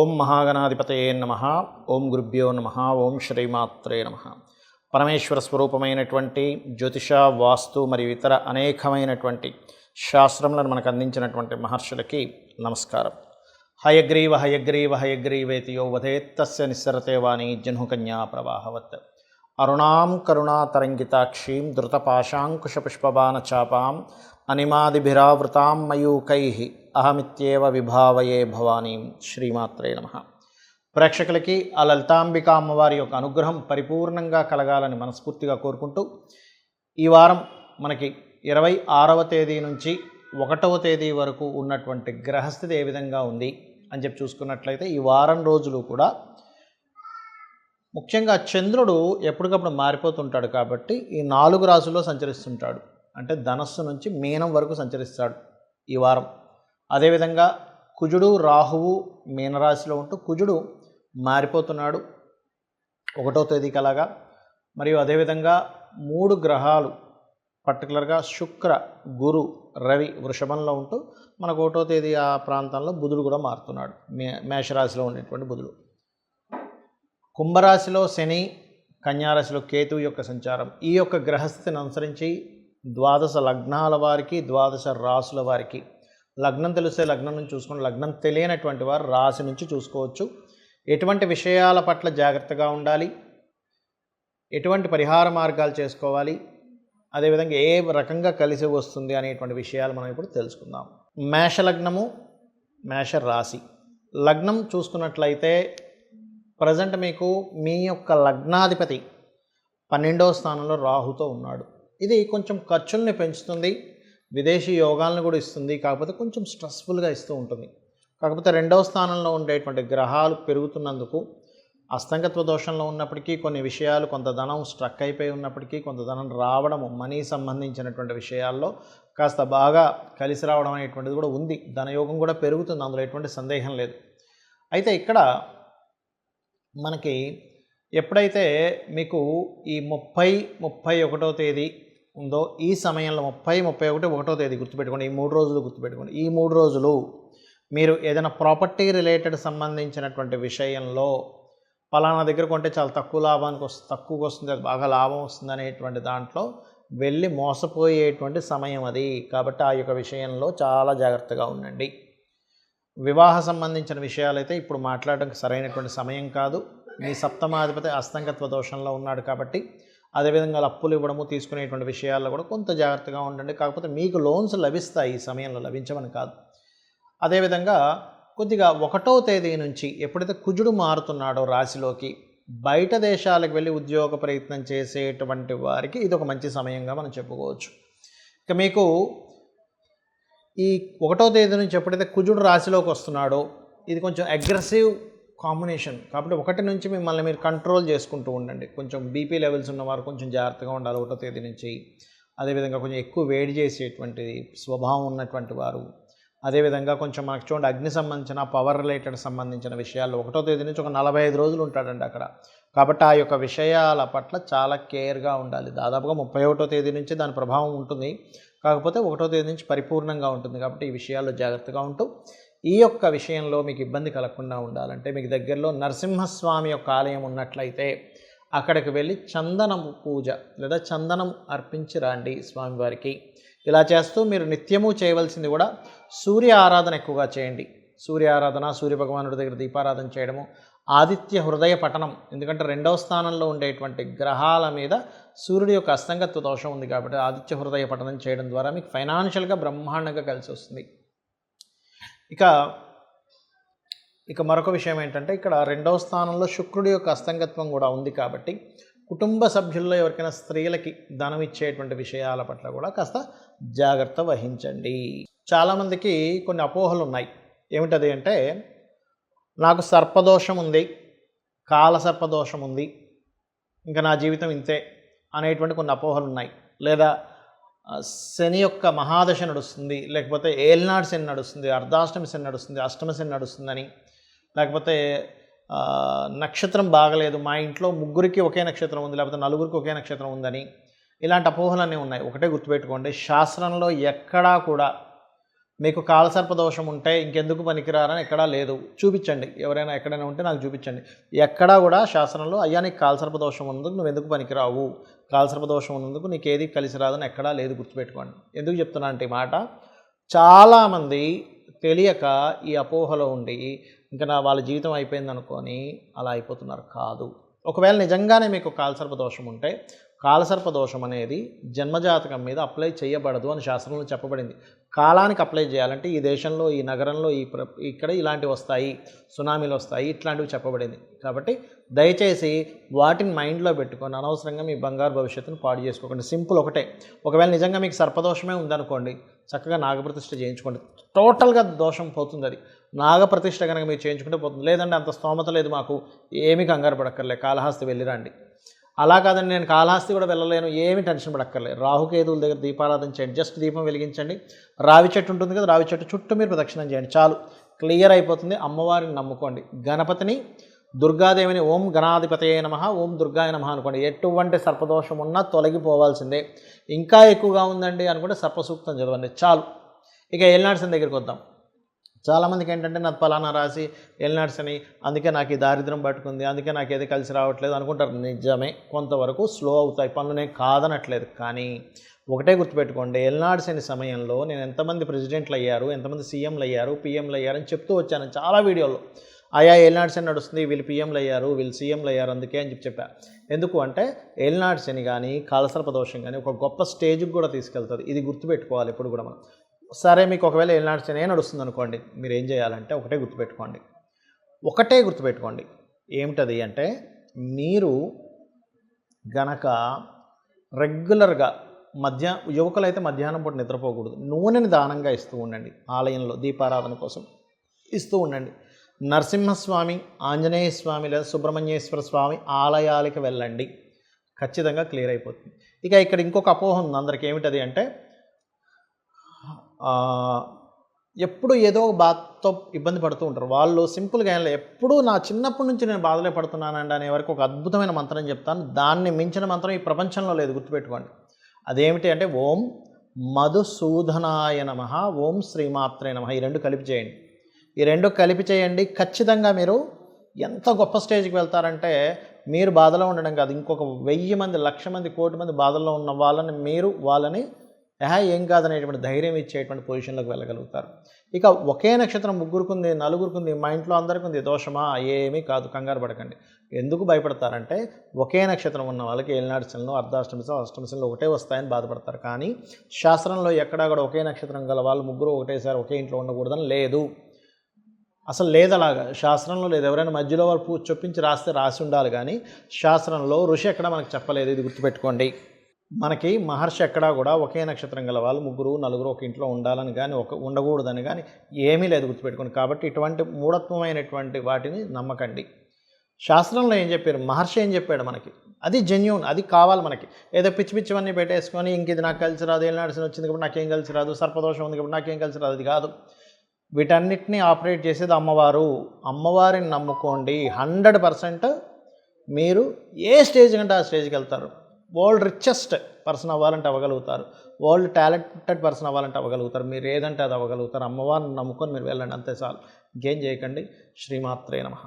ఓం మహాగణాధిపతయే నమః. ఓం గురుభ్యో నమః. ఓం శ్రీమాత్రే నమః. పరమేశ్వర స్వరూపమైనటువంటి జ్యోతిష, వాస్తు మరియు ఇతర అనేకమైనటువంటి శాస్త్రములను మనకు అందించినటువంటి మహర్షులకి నమస్కారం. హయగ్రీవ హయగ్రీవ హయగ్రీవేతి యో వదేత్తస్య నిస్సరతే వాణి జహ్నుకన్యా ప్రవాహవత్. అరుణాం కరుణాతరంగితాక్షీం ధృతపాశాంకుశపుష్పబాణచాపాం అనిమాదిభిరావృతాం మయూకైః అహమిత్యేవ విభావయే భవానీం. శ్రీమాత్రే నమః. ప్రేక్షకులకి ఆ లలితాంబికా అమ్మవారి యొక్క అనుగ్రహం పరిపూర్ణంగా కలగాలని మనస్ఫూర్తిగా కోరుకుంటూ, ఈ వారం మనకి 26వ తేదీ నుంచి 1వ తేదీ వరకు ఉన్నటువంటి గ్రహస్థితి ఏ విధంగా ఉంది అని చెప్పి చూసుకున్నట్లయితే, ఈ వారం రోజులు కూడా ముఖ్యంగా చంద్రుడు ఎప్పటికప్పుడు మారిపోతుంటాడు కాబట్టి ఈ 4 రాశుల్లో సంచరిస్తుంటాడు. అంటే ధనస్సు నుంచి మీనం వరకు సంచరిస్తాడు ఈ వారం. అదేవిధంగా కుజుడు, రాహువు మీనరాశిలో ఉంటూ కుజుడు మారిపోతున్నాడు 1వ తేదీకి అలాగా. మరియు అదేవిధంగా 3 గ్రహాలు పర్టికులర్గా శుక్ర, గురు, రవి వృషభంలో ఉంటూ మనకు 1వ తేదీ ఆ ప్రాంతంలో బుధుడు కూడా మారుతున్నాడు. మేషరాశిలో ఉండేటువంటి బుధుడు. కుంభరాశిలో శని, కన్యారాశిలో కేతువు యొక్క సంచారం. ఈ యొక్క గ్రహస్థితిని అనుసరించి 12 లగ్నాల వారికి, 12 రాశుల వారికి, లగ్నం తెలిసే లగ్నం నుంచి చూసుకుని, లగ్నం తెలియనటువంటి వారు రాశి నుంచి చూసుకోవచ్చు. ఎటువంటి విషయాల పట్ల జాగ్రత్తగా ఉండాలి, ఎటువంటి పరిహార మార్గాలు చేసుకోవాలి, అదేవిధంగా ఏ రకంగా కలిసి వస్తుంది అనేటువంటి విషయాలు మనం ఇప్పుడు తెలుసుకుందాం. మేష లగ్నము, మేష రాశి. లగ్నం చూసుకున్నట్లయితే ప్రజెంట్ మీకు మీ యొక్క లగ్నాధిపతి 12వ స్థానంలో రాహుతో ఉన్నాడు. ఇది కొంచెం ఖర్చుల్ని పెంచుతుంది, విదేశీ యోగాలను కూడా ఇస్తుంది, కాకపోతే కొంచెం స్ట్రెస్ఫుల్గా ఇస్తూ ఉంటుంది. కాకపోతే 2వ స్థానంలో ఉండేటువంటి గ్రహాలు పెరుగుతున్నందుకు అస్తంగత్వ దోషంలో ఉన్నప్పటికీ కొన్ని విషయాలు, కొంత ధనం స్ట్రక్ అయిపోయి ఉన్నప్పటికీ కొంత ధనం రావడము, మనీ సంబంధించినటువంటి విషయాల్లో కాస్త బాగా కలిసి రావడం అనేటువంటిది కూడా ఉంది. ధనయోగం కూడా పెరుగుతుంది, అందులో ఎటువంటి సందేహం లేదు. అయితే ఇక్కడ మనకి ఎప్పుడైతే మీకు ఈ 30, 31వ తేదీ ఉందో, ఈ సమయంలో 30, 31, 1వ తేదీ గుర్తుపెట్టుకోండి. ఈ 3 రోజులు గుర్తుపెట్టుకోండి. ఈ 3 రోజులు మీరు ఏదైనా ప్రాపర్టీ రిలేటెడ్ సంబంధించినటువంటి విషయంలో పలానా దగ్గర కొంటే చాలా తక్కువగా వస్తుంది, అది బాగా లాభం వస్తుంది అనేటువంటి దాంట్లో వెళ్ళి మోసపోయేటువంటి సమయం అది. కాబట్టి ఆ యొక్క విషయంలో చాలా జాగ్రత్తగా ఉండండి. వివాహ సంబంధించిన విషయాలైతే ఇప్పుడు మాట్లాడడానికి సరైనటువంటి సమయం కాదు. మీ సప్తమాధిపతి అస్తంగత్వ దోషంలో ఉన్నాడు కాబట్టి, అదేవిధంగా అప్పులు ఇవ్వడము, తీసుకునేటువంటి విషయాల్లో కూడా కొంత జాగ్రత్తగా ఉండండి. కాకపోతే మీకు లోన్స్ లభిస్తాయి, ఈ సమయంలో లభించమని కాదు. అదేవిధంగా కొద్దిగా 1వ తేదీ నుంచి ఎప్పుడైతే కుజుడు మారుతున్నాడో రాశిలోకి, బయట దేశాలకు వెళ్ళి ఉద్యోగ ప్రయత్నం చేసేటువంటి వారికి ఇది ఒక మంచి సమయంగా మనం చెప్పుకోవచ్చు. ఇక మీకు ఈ 1వ తేదీ నుంచి ఎప్పుడైతే కుజుడు రాశిలోకి వస్తున్నాడో, ఇది కొంచెం అగ్రెసివ్ కాంబినేషన్ కాబట్టి 1 నుంచి మిమ్మల్ని మీరు కంట్రోల్ చేసుకుంటూ ఉండండి. కొంచెం బీపీ లెవెల్స్ ఉన్నవారు కొంచెం జాగ్రత్తగా ఉండాలి 1వ తేదీ నుంచి. అదేవిధంగా కొంచెం ఎక్కువ వేడి చేసేటువంటి స్వభావం ఉన్నటువంటి వారు, అదేవిధంగా కొంచెం మనకు చూడండి అగ్ని సంబంధించిన, పవర్ రిలేటెడ్ సంబంధించిన విషయాల్లో 1వ తేదీ నుంచి ఒక 45 రోజులు ఉంటాడండి అక్కడ. కాబట్టి ఆ యొక్క విషయాల పట్ల చాలా కేర్గా ఉండాలి. దాదాపుగా 31వ తేదీ నుంచి దాని ప్రభావం ఉంటుంది, కాకపోతే 1వ తేదీ నుంచి పరిపూర్ణంగా ఉంటుంది. కాబట్టి ఈ విషయాల్లో జాగ్రత్తగా ఉంటూ, ఈ యొక్క విషయంలో మీకు ఇబ్బంది కలగకుండా ఉండాలంటే మీకు దగ్గరలో నరసింహస్వామి యొక్క ఆలయం ఉన్నట్లయితే అక్కడికి వెళ్ళి చందనం పూజ లేదా చందనం అర్పించి రండి స్వామివారికి. ఇలా చేస్తూ మీరు నిత్యము చేయవలసింది కూడా సూర్య ఆరాధన ఎక్కువగా చేయండి. సూర్య ఆరాధన, సూర్య భగవానుడి దగ్గర దీపారాధన చేయడము, ఆదిత్య హృదయ పఠనం. ఎందుకంటే 2వ స్థానంలో ఉండేటువంటి గ్రహాల మీద సూర్యుడి యొక్క అస్తంగత్వ దోషం ఉంది కాబట్టి ఆదిత్య హృదయ పఠనం చేయడం ద్వారా మీకు ఫైనాన్షియల్గా బ్రహ్మాండంగా కలిసి వస్తుంది. ఇక మరొక విషయం ఏంటంటే, ఇక్కడ 2వ స్థానంలో శుక్రుడి యొక్క అస్తంగత్వం కూడా ఉంది కాబట్టి కుటుంబ సభ్యుల్లో ఎవరికైనా స్త్రీలకి ధనం ఇచ్చేటువంటి విషయాల పట్ల కూడా కాస్త జాగ్రత్త వహించండి. చాలామందికి కొన్ని అపోహలు ఉన్నాయి. ఏమిటది అంటే, నాకు సర్పదోషం ఉంది, కాల సర్పదోషం ఉంది, ఇంకా నా జీవితం ఇంతే అనేటువంటి కొన్ని అపోహలు ఉన్నాయి. లేదా శని యొక్క మహాదశ నడుస్తుంది, లేకపోతే ఏల్నాడు శని నడుస్తుంది, అర్ధాష్టమి శని నడుస్తుంది, అష్టమ శని నడుస్తుందని, లేకపోతే నక్షత్రం బాగలేదు, మా ఇంట్లో 3కి ఒకే నక్షత్రం ఉంది, లేకపోతే 4కి ఒకే నక్షత్రం ఉందని, ఇలాంటి అపోహలన్నీ ఉన్నాయి. ఒకటే గుర్తుపెట్టుకోండి, శాస్త్రంలో ఎక్కడా కూడా మీకు కాలసర్ప దోషం ఉంటే ఇంకెందుకు పనికిరారని ఎక్కడా లేదు. చూపించండి, ఎవరైనా ఎక్కడైనా ఉంటే నాకు చూపించండి. ఎక్కడా కూడా శాస్త్రంలో అయ్యా నీకు కాలసర్ప దోషం ఉన్నందుకు నువ్వు ఎందుకు పనికిరావు, కాలసర్ప దోషం ఉన్నందుకు నీకు ఏది కలిసి రాదని ఎక్కడా లేదు, గుర్తుపెట్టుకోండి. ఎందుకు చెప్తున్నా అంటే ఈ మాట, చాలామంది తెలియక ఈ అపోహలో ఉండి ఇంకా వాళ్ళ జీవితం అయిపోయింది అనుకొని అలా అయిపోతున్నారు. కాదు. ఒకవేళ నిజంగానే మీకు కాలసర్ప దోషం ఉంటే కాలసర్ప దోషం అనేది జన్మజాతకం మీద అప్లై చేయబడదు అని శాస్త్రంలో చెప్పబడింది. కాలానికి అప్లై చేయాలంటే ఈ దేశంలో, ఈ నగరంలో, ఇక్కడ ఇలాంటివి వస్తాయి, సునామీలు వస్తాయి, ఇట్లాంటివి చెప్పబడింది. కాబట్టి దయచేసి వాటిని మైండ్లో పెట్టుకొని అనవసరంగా మీ బంగారు భవిష్యత్తును పాడు చేసుకోకండి. సింపుల్ ఒకటే, ఒకవేళ నిజంగా మీకు సర్పదోషమే ఉందనుకోండి, చక్కగా నాగప్రతిష్ఠ చేయించుకోండి. టోటల్గా దోషం పోతుంది. అది నాగప్రతిష్ఠ కనుక మీరు చేయించుకుంటే పోతుంది. లేదంటే అంత స్తోమత లేదు మాకు, ఏమీ కంగారు పడక్కర్లే, కాళహస్తి వెళ్ళిరండి. అలా కాదండి నేను కాళహస్తి కూడా వెళ్ళలేను, ఏమి టెన్షన్ పడక్కర్లేదు. రాహుకేతువుల దగ్గర దీపారాధన చేయండి. జస్ట్ దీపం వెలిగించండి. రావి చెట్టు ఉంటుంది కదా, రావి చెట్టు చుట్టూ మీరు ప్రదక్షిణం చేయండి, చాలు, క్లియర్ అయిపోతుంది. అమ్మవారిని నమ్ముకోండి. గణపతిని, దుర్గాదేవిని ఓం గణాధిపతయే నమః, ఓం దుర్గాయ నమః అనుకోండి. ఎటువంటి సర్పదోషం ఉన్నా తొలగిపోవాల్సిందే. ఇంకా ఎక్కువగా ఉందండి అనుకుంటే సర్పసూక్తం చదవండి, చాలు. ఇక ఏలినాడ్సన్ దగ్గరికి వద్దాం. చాలామందికి ఏంటంటే నాకు పలానా రాసి ఏలినాడ్సని, అందుకే నాకు ఈ దారిద్ర్యం పట్టుకుంది, అందుకే నాకు ఏది కలిసి రావట్లేదు అనుకుంటారు. నిజమే, కొంతవరకు స్లో అవుతాయి పనులు, నేను కాదనట్లేదు. కానీ ఒకటే గుర్తుపెట్టుకోండి, ఏలినాడ్సని సమయంలో నేను ఎంతమంది ప్రెసిడెంట్లు అయ్యారు, ఎంతమంది సీఎంలు అయ్యారు, పీఎంలు అయ్యారు అని చెప్తూ వచ్చాను చాలా వీడియోలో. ఆయా ఏలినాడ్సని నడుస్తుంది, వీళ్ళు పీఎంలు అయ్యారు, వీళ్ళు సీఎంలు అయ్యారు, అందుకే అని చెప్పారు. ఎందుకు అంటే ఏలినాడ్సని కానీ కాలసర్ప దోషం కానీ ఒక గొప్ప స్టేజ్కి కూడా తీసుకెళ్తుంది. ఇది గుర్తుపెట్టుకోవాలి ఎప్పుడు కూడా మనం. సరే, మీకు ఒకవేళ ఏలినాడ్సని నడుస్తుంది అనుకోండి, మీరు ఏం చేయాలంటే ఒకటే గుర్తుపెట్టుకోండి. ఏమిటది అంటే, మీరు గనక రెగ్యులర్గా యువకులైతే మధ్యాహ్నం పూట నిద్రపోకూడదు, నూనెని దానంగా ఇస్తూ ఉండండి. ఆలయంలో దీపారాధన కోసం ఇస్తూ ఉండండి. నరసింహస్వామి, ఆంజనేయ స్వామి లేదా సుబ్రహ్మణ్యేశ్వర స్వామి ఆలయాలకు వెళ్ళండి, ఖచ్చితంగా క్లియర్ అయిపోతుంది. ఇక ఇక్కడ ఇంకొక అపోహ ఉంది అందరికి. ఏమిటది అంటే, ఎప్పుడు ఏదో బాధతో ఇబ్బంది పడుతూ ఉంటారు. వాళ్ళు సింపుల్గా ఎప్పుడు నా చిన్నప్పటి నుంచి నేను బాధలే పడుతున్నానండి అనే వరకు ఒక అద్భుతమైన మంత్రం చెప్తాను. దాన్ని మించిన మంత్రం ఈ ప్రపంచంలో లేదు, గుర్తుపెట్టుకోండి. అదేమిటి అంటే ఓం మధుసూదనాయ నమః, ఓం శ్రీమాత్రే నమః. ఈ రెండు కలిపి చేయండి. ఖచ్చితంగా మీరు ఎంత గొప్ప స్టేజ్కి వెళ్తారంటే, మీరు బాధలో ఉండడం కాదు, ఇంకొక 1000 మంది, 1,00,000 మంది, 1,00,00,000 మంది బాధల్లో ఉన్న వాళ్ళని ఏం కాదనేటువంటి ధైర్యం ఇచ్చేటువంటి పొజిషన్లోకి వెళ్ళగలుగుతారు. ఇక ఒకే నక్షత్రం ముగ్గురుకుంది, నలుగురుకుంది, మా ఇంట్లో అందరికీ ఉంది, దోషమా? ఏమీ కాదు, కంగారు పడకండి. ఎందుకు భయపడతారంటే, ఒకే నక్షత్రం ఉన్న వాళ్ళకి ఏలినాడ్సన్లు, అర్ధాష్టమిశలు, అష్టమిశలు ఒకటే వస్తాయని బాధపడతారు. కానీ శాస్త్రంలో ఎక్కడా కూడా ఒకే నక్షత్రం గల వాళ్ళు ముగ్గురు ఒకటేసారి ఒకే ఇంట్లో ఉండకూడదని లేదు, అసలు లేదు. అలాగా శాస్త్రంలో లేదు. ఎవరైనా మధ్యలో వాళ్ళు చొప్పించి రాసి ఉండాలి, కానీ శాస్త్రంలో ఋషి ఎక్కడ మనకు చెప్పలేదు. ఇది గుర్తుపెట్టుకోండి. మనకి మహర్షి ఎక్కడా కూడా ఒకే నక్షత్రం గల వాళ్ళు ముగ్గురు, నలుగురు ఒక ఇంట్లో ఉండాలని కానీ ఉండకూడదని కానీ ఏమీ లేదు, గుర్తుపెట్టుకోండి. కాబట్టి ఇటువంటి మూఢత్వమైనటువంటి వాటిని నమ్మకండి. శాస్త్రంలో ఏం చెప్పారు, మహర్షి ఏం చెప్పాడు మనకి, అది జెన్యూన్, అది కావాలి మనకి. ఏదో పిచ్చి పిచ్చివన్నీ పెట్టేసుకొని ఇంక ఇది నాకు కలిసి రాదు, ఏలినాడ్సని వచ్చింది కాబట్టి నాకేం కలిసి రాదు, సర్పదోషం ఉంది కాబట్టి నాకేం కలిసి రాదు, అది కాదు. వీటన్నిటినీ ఆపరేట్ చేసేది అమ్మవారు. అమ్మవారిని నమ్ముకోండి. 100% మీరు ఏ స్టేజ్ కంటే ఆ స్టేజ్కి వెళ్తారు. వరల్డ్ రిచెస్ట్ పర్సన్ అవ్వాలంటే అవ్వగలుగుతారు, వరల్డ్ టాలెంటెడ్ పర్సన్ అవ్వాలంటే అవ్వగలుగుతారు. మీరు ఏదంటే అది అవ్వగలుగుతారు. అమ్మవారిని నమ్ముకొని మీరు వెళ్ళండి, అంతే చాలు. ఇంకేం చేయకండి. శ్రీమాత్రే నమః.